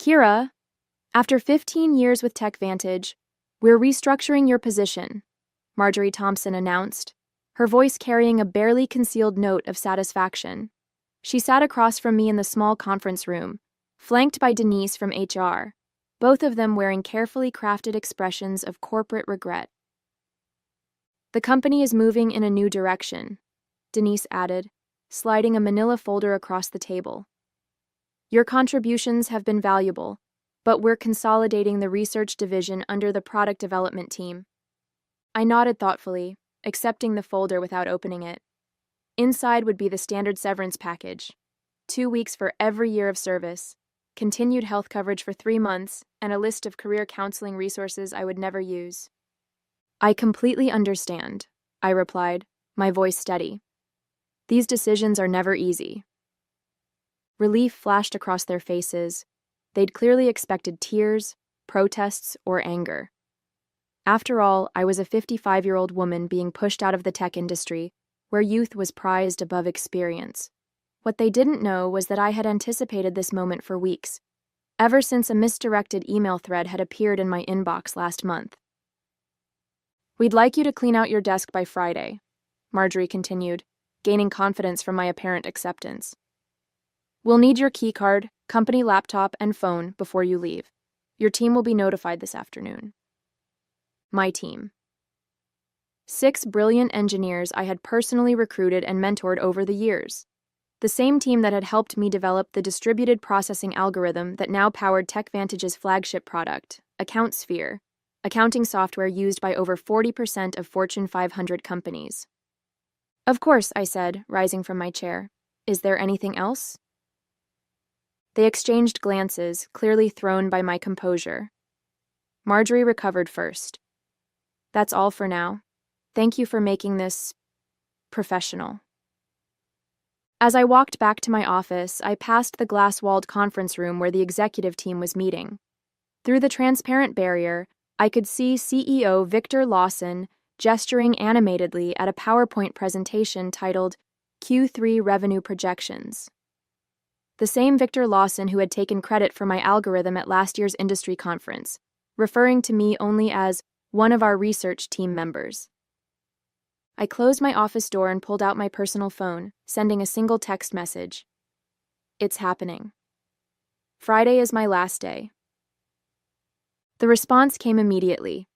Kira, after 15 years with TechVantage, we're restructuring your position, Marjorie Thompson announced, her voice carrying a barely concealed note of satisfaction. She sat across from me in the small conference room, flanked by Denise from HR, both of them wearing carefully crafted expressions of corporate regret. The company is moving in a new direction, Denise added, sliding a manila folder across the table. Your contributions have been valuable, but we're consolidating the research division under the product development team. I nodded thoughtfully, accepting the folder without opening it. Inside would be the standard severance package: 2 weeks for every year of service, continued health coverage for 3 months, and a list of career counseling resources I would never use. I completely understand, I replied, my voice steady. These decisions are never easy. Relief flashed across their faces. They'd clearly expected tears, protests, or anger. After all, I was a 55-year-old woman being pushed out of the tech industry, where youth was prized above experience. What they didn't know was that I had anticipated this moment for weeks, ever since a misdirected email thread had appeared in my inbox last month. We'd like you to clean out your desk by Friday, Marjorie continued, gaining confidence from my apparent acceptance. We'll need your keycard, company laptop, and phone before you leave. Your team will be notified this afternoon. My team. 6 brilliant engineers I had personally recruited and mentored over the years. The same team that had helped me develop the distributed processing algorithm that now powered TechVantage's flagship product, AccountSphere, accounting software used by over 40% of Fortune 500 companies. Of course, I said, rising from my chair. Is there anything else? They exchanged glances, clearly thrown by my composure. Marjorie recovered first. That's all for now. Thank you for making this professional. As I walked back to my office, I passed the glass-walled conference room where the executive team was meeting. Through the transparent barrier, I could see CEO Victor Lawson gesturing animatedly at a PowerPoint presentation titled Q3 Revenue Projections. The same Victor Lawson who had taken credit for my algorithm at last year's industry conference, referring to me only as one of our research team members. I closed my office door and pulled out my personal phone, sending a single text message. It's happening. Friday is my last day. The response came immediately.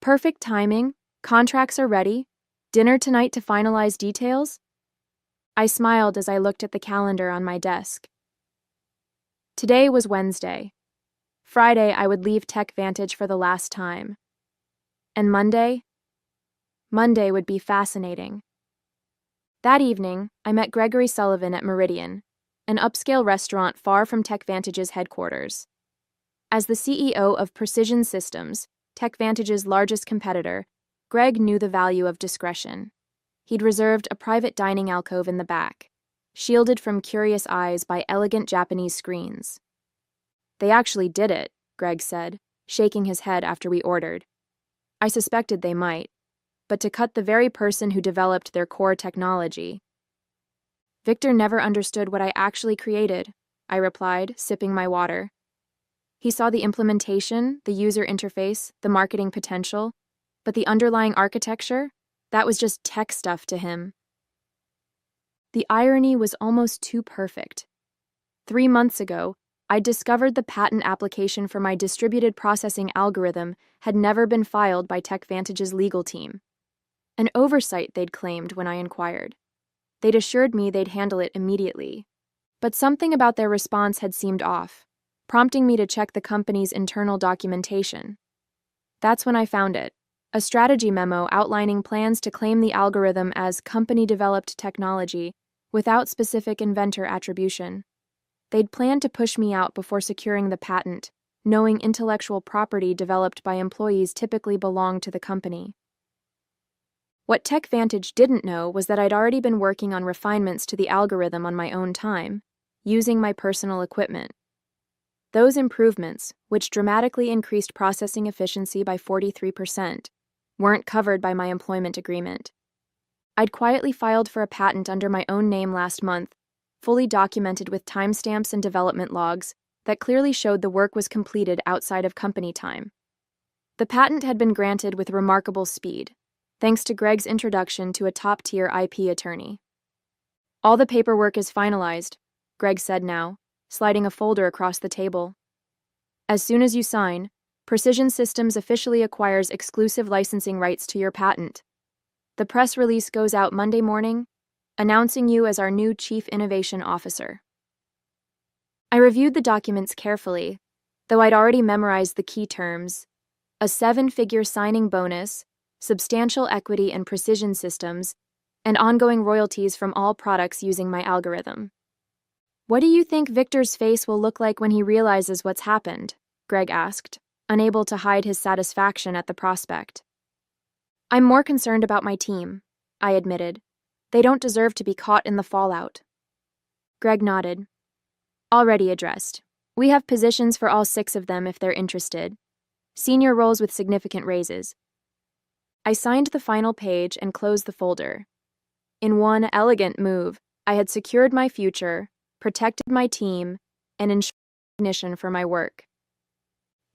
Perfect timing, contracts are ready, dinner tonight to finalize details? I smiled as I looked at the calendar on my desk. Today was Wednesday. Friday, I would leave TechVantage for the last time. And Monday? Monday would be fascinating. That evening, I met Gregory Sullivan at Meridian, an upscale restaurant far from TechVantage's headquarters. As the CEO of Precision Systems, TechVantage's largest competitor, Greg knew the value of discretion. He'd reserved a private dining alcove in the back, shielded from curious eyes by elegant Japanese screens. They actually did it, Greg said, shaking his head after we ordered. I suspected they might, but to cut the very person who developed their core technology. Victor never understood what I actually created, I replied, sipping my water. He saw the implementation, the user interface, the marketing potential, but the underlying architecture, that was just tech stuff to him. The irony was almost too perfect. 3 months ago, I discovered the patent application for my distributed processing algorithm had never been filed by TechVantage's legal team. An oversight, they'd claimed when I inquired. They'd assured me they'd handle it immediately. But something about their response had seemed off, prompting me to check the company's internal documentation. That's when I found it, a strategy memo outlining plans to claim the algorithm as company-developed technology without specific inventor attribution. They'd planned to push me out before securing the patent, knowing intellectual property developed by employees typically belonged to the company. What TechVantage didn't know was that I'd already been working on refinements to the algorithm on my own time, using my personal equipment. Those improvements, which dramatically increased processing efficiency by 43%, weren't covered by my employment agreement. I'd quietly filed for a patent under my own name last month, fully documented with timestamps and development logs, that clearly showed the work was completed outside of company time. The patent had been granted with remarkable speed, thanks to Greg's introduction to a top-tier IP attorney. All the paperwork is finalized, Greg said now, sliding a folder across the table. As soon as you sign, Precision Systems officially acquires exclusive licensing rights to your patent. The press release goes out Monday morning, announcing you as our new Chief Innovation Officer. I reviewed the documents carefully, though I'd already memorized the key terms: a 7-figure signing bonus, substantial equity in Precision Systems, and ongoing royalties from all products using my algorithm. What do you think Victor's face will look like when he realizes what's happened? Greg asked, unable to hide his satisfaction at the prospect. I'm more concerned about my team, I admitted. They don't deserve to be caught in the fallout. Greg nodded. Already addressed. We have positions for all 6 of them if they're interested. Senior roles with significant raises. I signed the final page and closed the folder. In one elegant move, I had secured my future, protected my team, and ensured recognition for my work.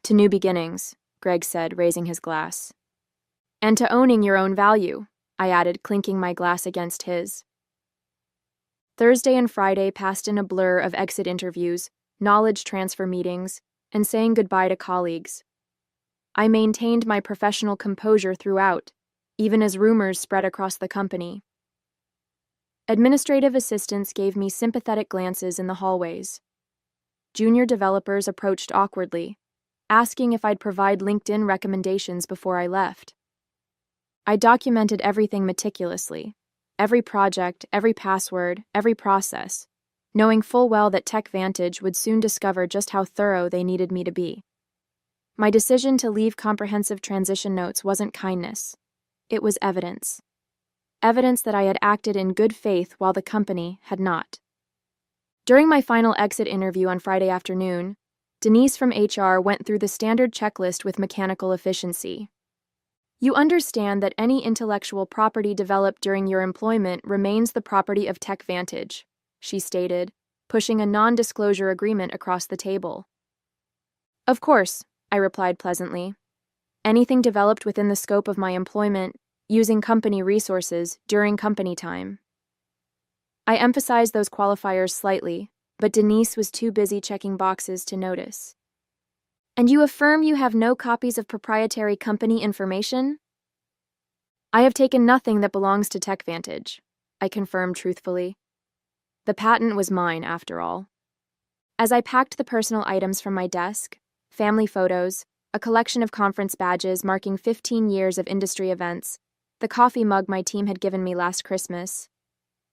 To new beginnings, Greg said, raising his glass. And to owning your own value, I added, clinking my glass against his. Thursday and Friday passed in a blur of exit interviews, knowledge transfer meetings, and saying goodbye to colleagues. I maintained my professional composure throughout, even as rumors spread across the company. Administrative assistants gave me sympathetic glances in the hallways. Junior developers approached awkwardly, asking if I'd provide LinkedIn recommendations before I left. I documented everything meticulously, every project, every password, every process, knowing full well that TechVantage would soon discover just how thorough they needed me to be. My decision to leave comprehensive transition notes wasn't kindness. It was evidence. Evidence that I had acted in good faith while the company had not. During my final exit interview on Friday afternoon, Denise from HR went through the standard checklist with mechanical efficiency. You understand that any intellectual property developed during your employment remains the property of TechVantage, she stated, pushing a non-disclosure agreement across the table. Of course, I replied pleasantly. Anything developed within the scope of my employment, using company resources during company time. I emphasized those qualifiers slightly, but Denise was too busy checking boxes to notice. And you affirm you have no copies of proprietary company information? I have taken nothing that belongs to TechVantage, I confirmed truthfully. The patent was mine, after all. As I packed the personal items from my desk, family photos, a collection of conference badges marking 15 years of industry events, the coffee mug my team had given me last Christmas,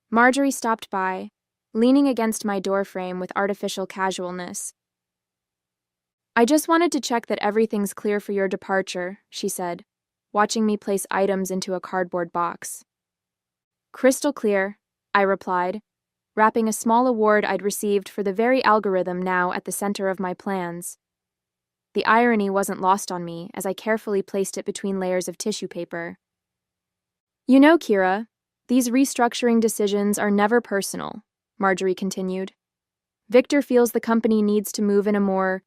Marjorie stopped by, leaning against my doorframe with artificial casualness. I just wanted to check that everything's clear for your departure, she said, watching me place items into a cardboard box. Crystal clear, I replied, wrapping a small award I'd received for the very algorithm now at the center of my plans. The irony wasn't lost on me as I carefully placed it between layers of tissue paper. You know, Kira, these restructuring decisions are never personal, Marjorie continued. Victor feels the company needs to move in a more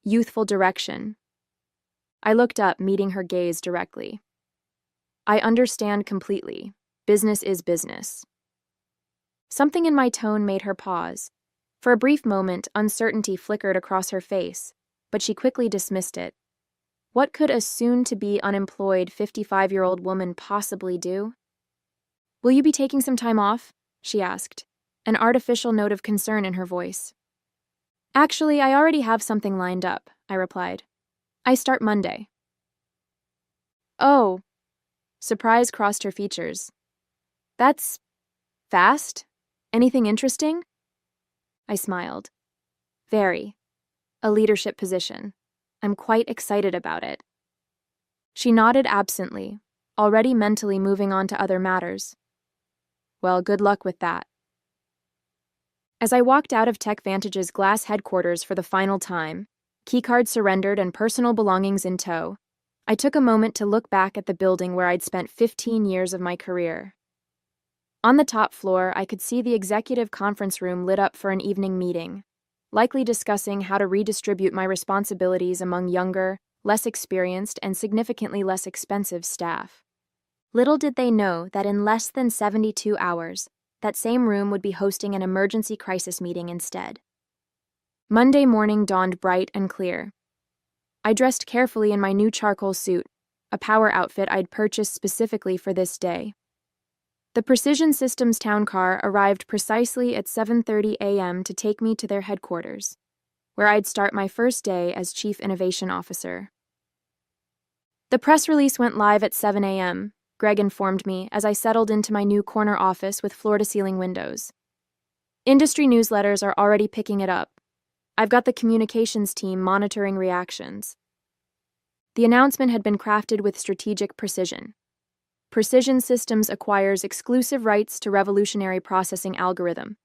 youthful direction. I looked up, meeting her gaze directly. I understand completely. Business is business. Something in my tone made her pause. For a brief moment, uncertainty flickered across her face, but she quickly dismissed it. What could a soon-to-be unemployed 55-year-old woman possibly do? Will you be taking some time off? She asked, an artificial note of concern in her voice. Actually, I already have something lined up, I replied. I start Monday. Oh. Surprise crossed her features. That's fast? Anything interesting? I smiled. Very. A leadership position. I'm quite excited about it. She nodded absently, already mentally moving on to other matters. Well, good luck with that. As I walked out of TechVantage's glass headquarters for the final time, keycard surrendered and personal belongings in tow, I took a moment to look back at the building where I'd spent 15 years of my career. On the top floor, I could see the executive conference room lit up for an evening meeting. likely discussing how to redistribute my responsibilities among younger, less experienced, and significantly less expensive staff. Little did they know that in less than 72 hours, that same room would be hosting an emergency crisis meeting instead. Monday morning dawned bright and clear. I dressed carefully in my new charcoal suit, a power outfit I'd purchased specifically for this day. The Precision Systems town car arrived precisely at 7:30 a.m. to take me to their headquarters, where I'd start my first day as Chief Innovation Officer. The press release went live at 7 a.m., Greg informed me as I settled into my new corner office with floor-to-ceiling windows. Industry newsletters are already picking it up. I've got the communications team monitoring reactions. The announcement had been crafted with strategic precision. Precision Systems acquires exclusive rights to revolutionary processing algorithm.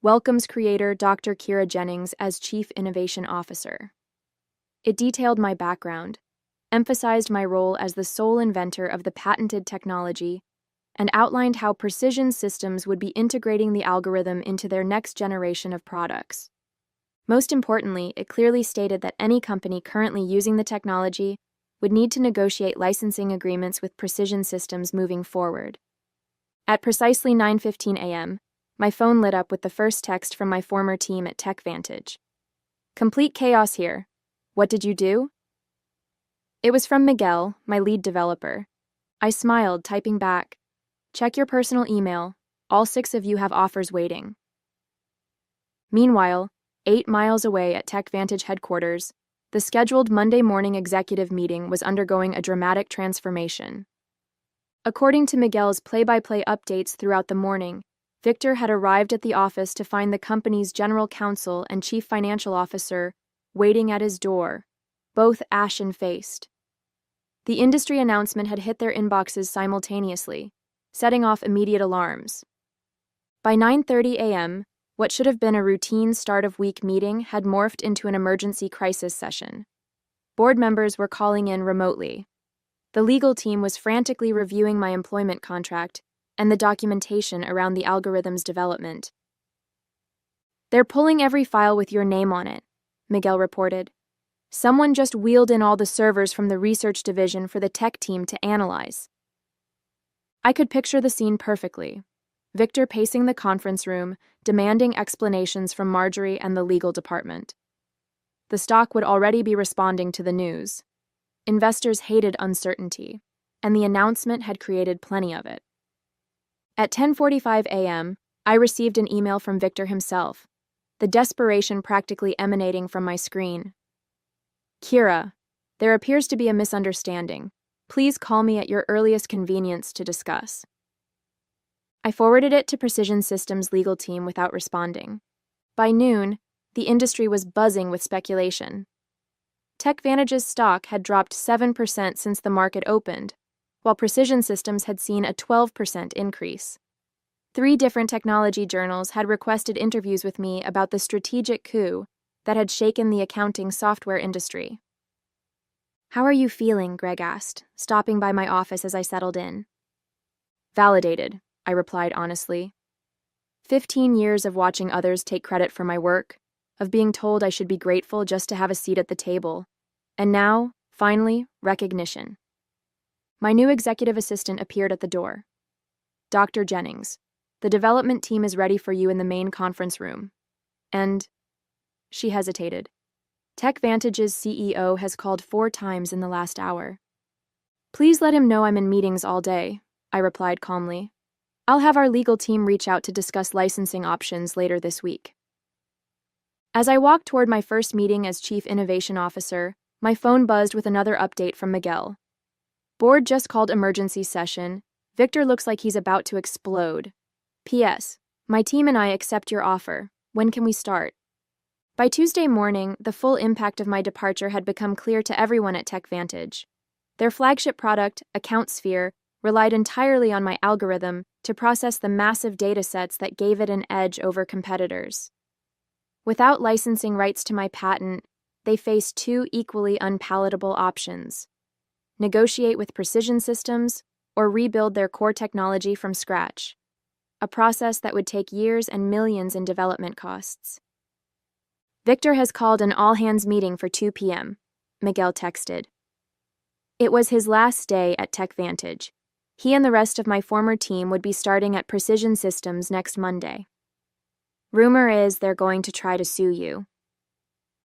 Welcomes creator Dr. Kira Jennings as Chief Innovation Officer. It detailed my background, emphasized my role as the sole inventor of the patented technology, and outlined how Precision Systems would be integrating the algorithm into their next generation of products. Most importantly, it clearly stated that any company currently using the technology would need to negotiate licensing agreements with Precision Systems moving forward. At precisely 9:15 a.m., my phone lit up with the first text from my former team at TechVantage. Complete chaos here. What did you do? It was from Miguel, my lead developer. I smiled, typing back, "Check your personal email. All 6 of you have offers waiting." Meanwhile, 8 miles away at TechVantage headquarters, the scheduled Monday morning executive meeting was undergoing a dramatic transformation. According to Miguel's play-by-play updates throughout the morning, Victor had arrived at the office to find the company's general counsel and chief financial officer waiting at his door, both ashen-faced. The industry announcement had hit their inboxes simultaneously, setting off immediate alarms. By 9:30 a.m., what should have been a routine start-of-week meeting had morphed into an emergency crisis session. Board members were calling in remotely. The legal team was frantically reviewing my employment contract and the documentation around the algorithm's development. "They're pulling every file with your name on it," Miguel reported. "Someone just wheeled in all the servers from the research division for the tech team to analyze." I could picture the scene perfectly. Victor pacing the conference room, demanding explanations from Marjorie and the legal department. The stock would already be responding to the news. Investors hated uncertainty, and the announcement had created plenty of it. At 10:45 a.m., I received an email from Victor himself, the desperation practically emanating from my screen. "Kira, there appears to be a misunderstanding. Please call me at your earliest convenience to discuss." I forwarded it to Precision Systems' legal team without responding. By noon, the industry was buzzing with speculation. TechVantage's stock had dropped 7% since the market opened, while Precision Systems had seen a 12% increase. 3 different technology journals had requested interviews with me about the strategic coup that had shaken the accounting software industry. "How are you feeling?" Greg asked, stopping by my office as I settled in. "Validated," I replied honestly. 15 years of watching others take credit for my work, of being told I should be grateful just to have a seat at the table, and now, finally, recognition. My new executive assistant appeared at the door. "Dr. Jennings, the development team is ready for you in the main conference room. And..." She hesitated. "TechVantage's CEO has called 4 times in the last hour." "Please let him know I'm in meetings all day," I replied calmly. "I'll have our legal team reach out to discuss licensing options later this week." As I walked toward my first meeting as Chief Innovation Officer, my phone buzzed with another update from Miguel. "Board just called emergency session. Victor looks like he's about to explode. P.S. My team and I accept your offer. When can we start?" By Tuesday morning, the full impact of my departure had become clear to everyone at TechVantage. Their flagship product, AccountSphere, relied entirely on my algorithm to process the massive datasets that gave it an edge over competitors. Without licensing rights to my patent, they faced 2 equally unpalatable options: negotiate with Precision Systems or rebuild their core technology from scratch, a process that would take years and millions in development costs. Victor has called an all-hands meeting for 2 p.m., Miguel texted. It was his last day at TechVantage. He and the rest of my former team would be starting at Precision Systems next Monday. Rumor is they're going to try to sue you.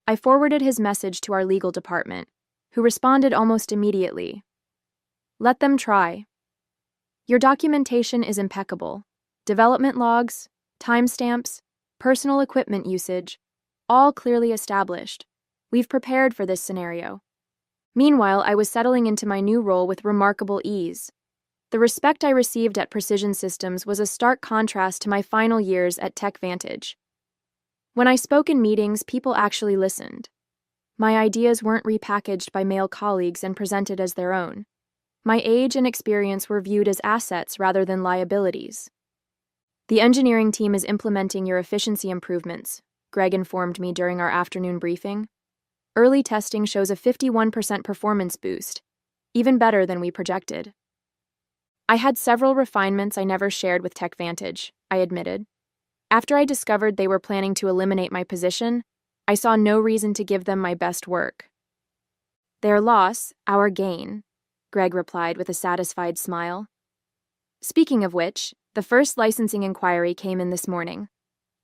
I forwarded his message to our legal department, who responded almost immediately. Let them try. Your documentation is impeccable. Development logs, timestamps, personal equipment usage, all clearly established. We've prepared for this scenario. Meanwhile, I was settling into my new role with remarkable ease. The respect I received at Precision Systems was a stark contrast to my final years at TechVantage. When I spoke in meetings, people actually listened. My ideas weren't repackaged by male colleagues and presented as their own. My age and experience were viewed as assets rather than liabilities. The engineering team is implementing your efficiency improvements, Greg informed me during our afternoon briefing. Early testing shows a 51% performance boost, even better than we projected. I had several refinements I never shared with TechVantage, I admitted. After I discovered they were planning to eliminate my position, I saw no reason to give them my best work. Their loss, our gain, Greg replied with a satisfied smile. Speaking of which, the first licensing inquiry came in this morning.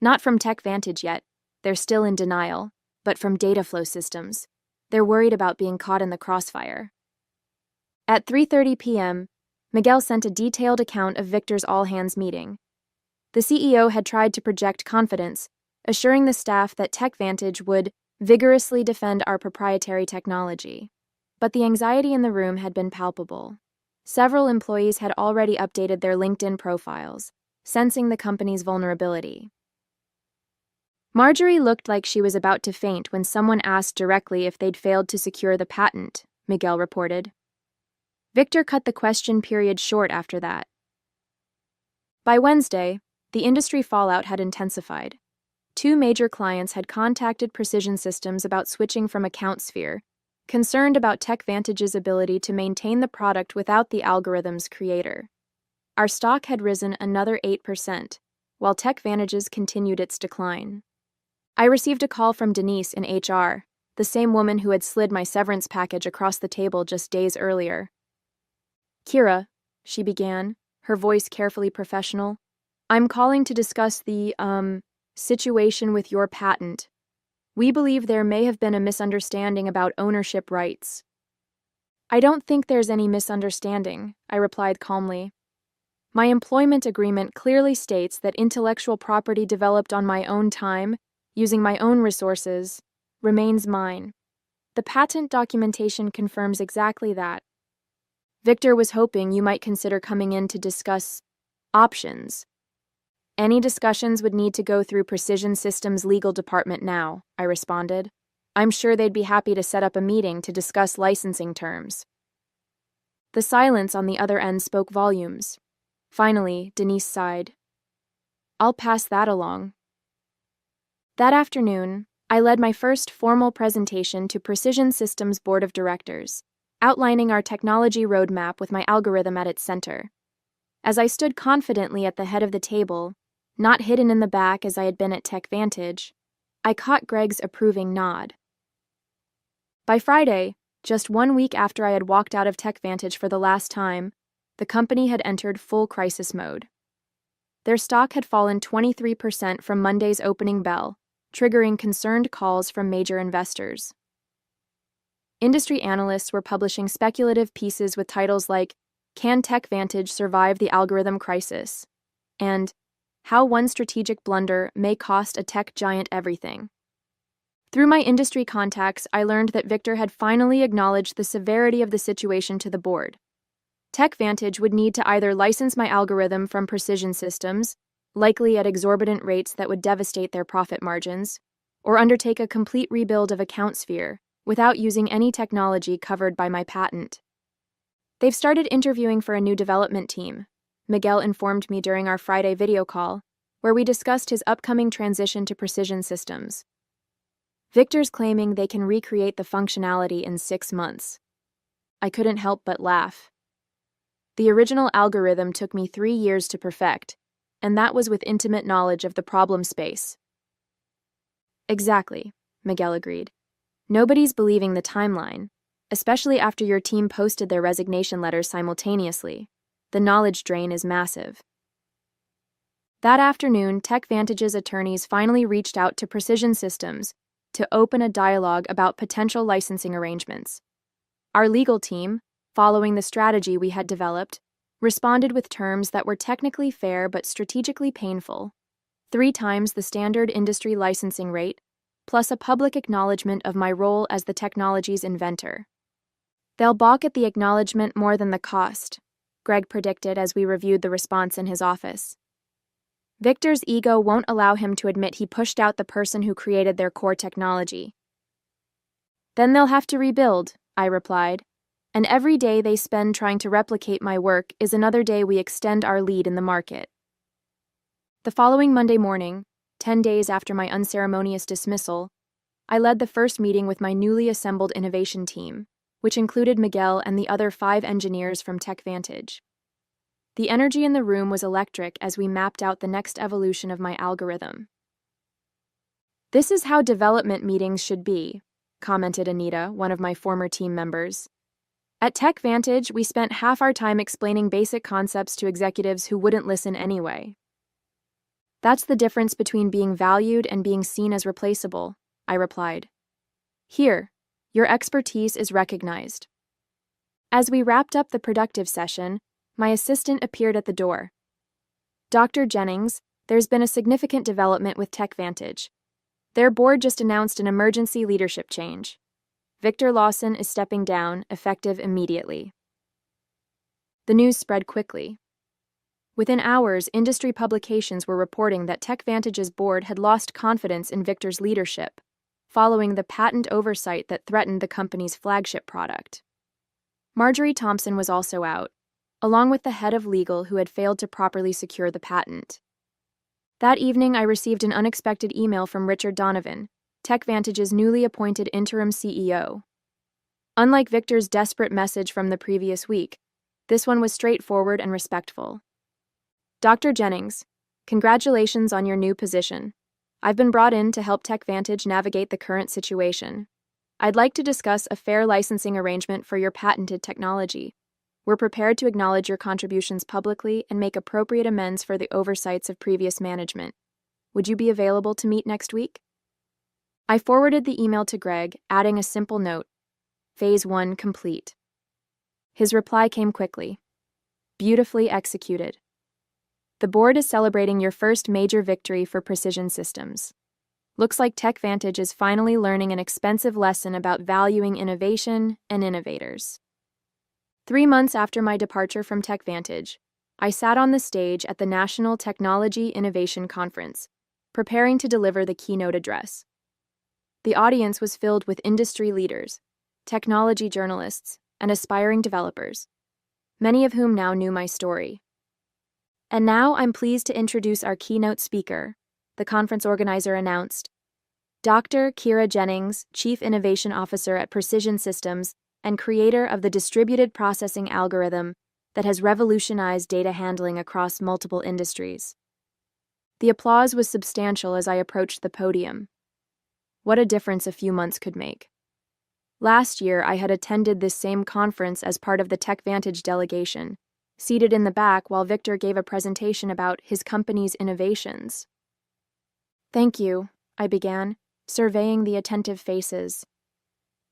Not from TechVantage yet, they're still in denial, but from Dataflow Systems. They're worried about being caught in the crossfire. At 3:30 p.m., Miguel sent a detailed account of Victor's all-hands meeting. The CEO had tried to project confidence, assuring the staff that TechVantage would vigorously defend our proprietary technology. But the anxiety in the room had been palpable. Several employees had already updated their LinkedIn profiles, sensing the company's vulnerability. Marjorie looked like she was about to faint when someone asked directly if they'd failed to secure the patent, Miguel reported. Victor cut the question period short after that. By Wednesday, the industry fallout had intensified. 2 major clients had contacted Precision Systems about switching from AccountSphere, concerned about TechVantage's ability to maintain the product without the algorithm's creator. Our stock had risen another 8%, while TechVantage's continued its decline. I received a call from Denise in HR, the same woman who had slid my severance package across the table just days earlier. Kira, she began, her voice carefully professional, I'm calling to discuss the, situation with your patent. We believe there may have been a misunderstanding about ownership rights. I don't think there's any misunderstanding, I replied calmly. My employment agreement clearly states that intellectual property developed on my own time, using my own resources, remains mine. The patent documentation confirms exactly that. Victor was hoping you might consider coming in to discuss options. Any discussions would need to go through Precision Systems' legal department now, I responded. I'm sure they'd be happy to set up a meeting to discuss licensing terms. The silence on the other end spoke volumes. Finally, Denise sighed. I'll pass that along. That afternoon, I led my first formal presentation to Precision Systems' Board of Directors, outlining our technology roadmap with my algorithm at its center. As I stood confidently at the head of the table, not hidden in the back as I had been at TechVantage, I caught Greg's approving nod. By Friday, just 1 week after I had walked out of TechVantage for the last time, the company had entered full crisis mode. Their stock had fallen 23% from Monday's opening bell, triggering concerned calls from major investors. Industry analysts were publishing speculative pieces with titles like, Can TechVantage Survive the Algorithm Crisis? And How One Strategic Blunder May Cost a Tech Giant Everything. Through my industry contacts, I learned that Victor had finally acknowledged the severity of the situation to the board. TechVantage would need to either license my algorithm from Precision Systems, likely at exorbitant rates that would devastate their profit margins, or undertake a complete rebuild of AccountSphere without using any technology covered by my patent. They've started interviewing for a new development team, Miguel informed me during our Friday video call, where we discussed his upcoming transition to Precision Systems. Victor's claiming they can recreate the functionality in 6 months. I couldn't help but laugh. The original algorithm took me 3 years to perfect, and that was with intimate knowledge of the problem space. Exactly. Miguel agreed. Nobody's believing the timeline, especially after your team posted their resignation letters simultaneously. The knowledge drain is massive. That afternoon, TechVantage's attorneys finally reached out to Precision Systems to open a dialogue about potential licensing arrangements. Our legal team, following the strategy we had developed, responded with terms that were technically fair but strategically painful. 3 times the standard industry licensing rate, plus a public acknowledgement of my role as the technology's inventor. They'll balk at the acknowledgement more than the cost, Greg predicted as we reviewed the response in his office. Victor's ego won't allow him to admit he pushed out the person who created their core technology. Then they'll have to rebuild, I replied, and every day they spend trying to replicate my work is another day we extend our lead in the market. The following Monday morning, 10 days after my unceremonious dismissal, I led the first meeting with my newly assembled innovation team, which included Miguel and the other 5 engineers from TechVantage. The energy in the room was electric as we mapped out the next evolution of my algorithm. "This is how development meetings should be," commented Anita, one of my former team members. "At TechVantage, we spent half our time explaining basic concepts to executives who wouldn't listen anyway." "That's the difference between being valued and being seen as replaceable," I replied. "Here, your expertise is recognized." As we wrapped up the productive session, my assistant appeared at the door. "Dr. Jennings, there's been a significant development with TechVantage. Their board just announced an emergency leadership change. Victor Lawson is stepping down, effective immediately." The news spread quickly. Within hours, industry publications were reporting that TechVantage's board had lost confidence in Victor's leadership, following the patent oversight that threatened the company's flagship product. Marjorie Thompson was also out, along with the head of legal who had failed to properly secure the patent. That evening, I received an unexpected email from Richard Donovan, TechVantage's newly appointed interim CEO. Unlike Victor's desperate message from the previous week, this one was straightforward and respectful. "Dr. Jennings, congratulations on your new position. I've been brought in to help TechVantage navigate the current situation. I'd like to discuss a fair licensing arrangement for your patented technology. We're prepared to acknowledge your contributions publicly and make appropriate amends for the oversights of previous management. Would you be available to meet next week?" I forwarded the email to Greg, adding a simple note: Phase 1 complete. His reply came quickly. "Beautifully executed. The board is celebrating your first major victory for Precision Systems. Looks like TechVantage is finally learning an expensive lesson about valuing innovation and innovators." 3 months after my departure from TechVantage, I sat on the stage at the National Technology Innovation Conference, preparing to deliver the keynote address. The audience was filled with industry leaders, technology journalists, and aspiring developers, many of whom now knew my story. "And now I'm pleased to introduce our keynote speaker," the conference organizer announced. "Dr. Kira Jennings, Chief Innovation Officer at Precision Systems and creator of the distributed processing algorithm that has revolutionized data handling across multiple industries." The applause was substantial as I approached the podium. What a difference a few months could make. Last year, I had attended this same conference as part of the TechVantage delegation, seated in the back while Victor gave a presentation about his company's innovations. "Thank you," I began, surveying the attentive faces.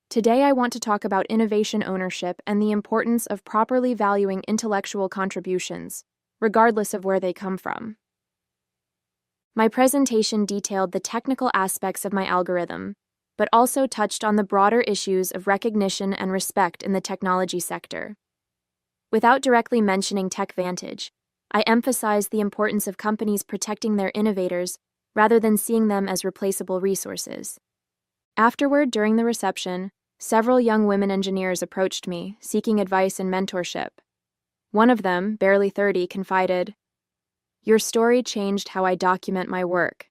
"Today I want to talk about innovation ownership and the importance of properly valuing intellectual contributions, regardless of where they come from." My presentation detailed the technical aspects of my algorithm, but also touched on the broader issues of recognition and respect in the technology sector. Without directly mentioning TechVantage, I emphasized the importance of companies protecting their innovators rather than seeing them as replaceable resources. Afterward, during the reception, several young women engineers approached me, seeking advice and mentorship. One of them, barely 30, confided, "Your story changed how I document my work.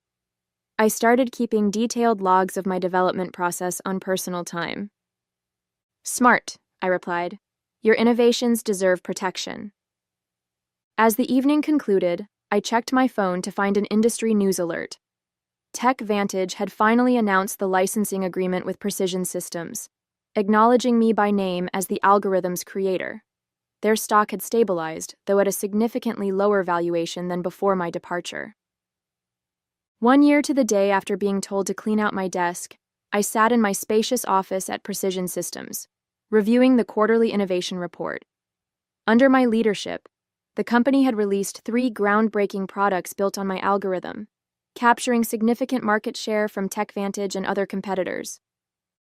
I started keeping detailed logs of my development process on personal time." "Smart," I replied. "Your innovations deserve protection." As the evening concluded, I checked my phone to find an industry news alert. TechVantage had finally announced the licensing agreement with Precision Systems, acknowledging me by name as the algorithm's creator. Their stock had stabilized, though at a significantly lower valuation than before my departure. 1 year to the day after being told to clean out my desk, I sat in my spacious office at Precision Systems, reviewing the quarterly innovation report. Under my leadership, the company had released 3 groundbreaking products built on my algorithm, capturing significant market share from TechVantage and other competitors.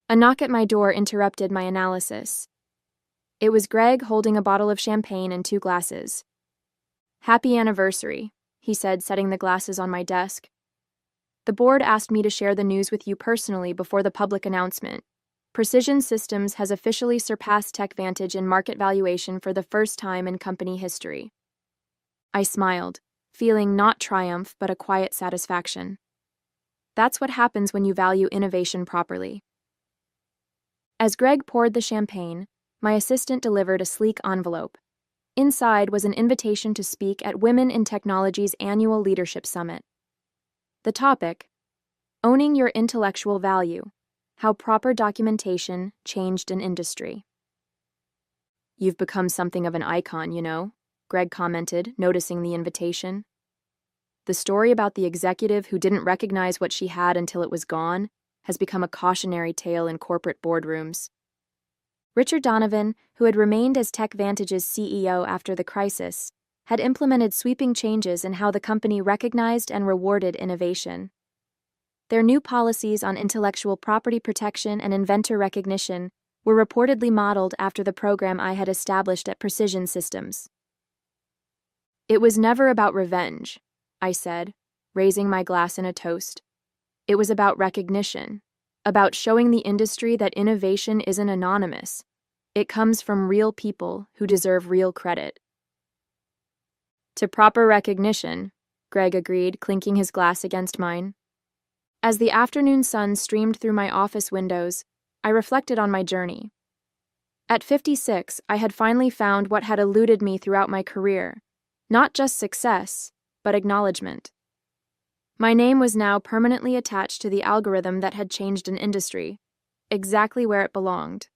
A knock at my door interrupted my analysis. It was Greg holding a bottle of champagne and 2 glasses. "Happy anniversary," he said, setting the glasses on my desk. "The board asked me to share the news with you personally before the public announcement. Precision Systems has officially surpassed TechVantage in market valuation for the first time in company history." I smiled, feeling not triumph but a quiet satisfaction. That's what happens when you value innovation properly. As Greg poured the champagne, my assistant delivered a sleek envelope. Inside was an invitation to speak at Women in Technology's annual Leadership Summit. The topic: Owning Your Intellectual Value, How Proper Documentation Changed an Industry. "You've become something of an icon, you know," Greg commented, noticing the invitation. "The story about the executive who didn't recognize what she had until it was gone has become a cautionary tale in corporate boardrooms." Richard Donovan, who had remained as TechVantage's CEO after the crisis, had implemented sweeping changes in how the company recognized and rewarded innovation. Their new policies on intellectual property protection and inventor recognition were reportedly modeled after the program I had established at Precision Systems. "It was never about revenge," I said, raising my glass in a toast. "It was about recognition, about showing the industry that innovation isn't anonymous. It comes from real people who deserve real credit." "To proper recognition," Greg agreed, clinking his glass against mine. As the afternoon sun streamed through my office windows, I reflected on my journey. At 56, I had finally found what had eluded me throughout my career: not just success, but acknowledgement. My name was now permanently attached to the algorithm that had changed an industry, exactly where it belonged.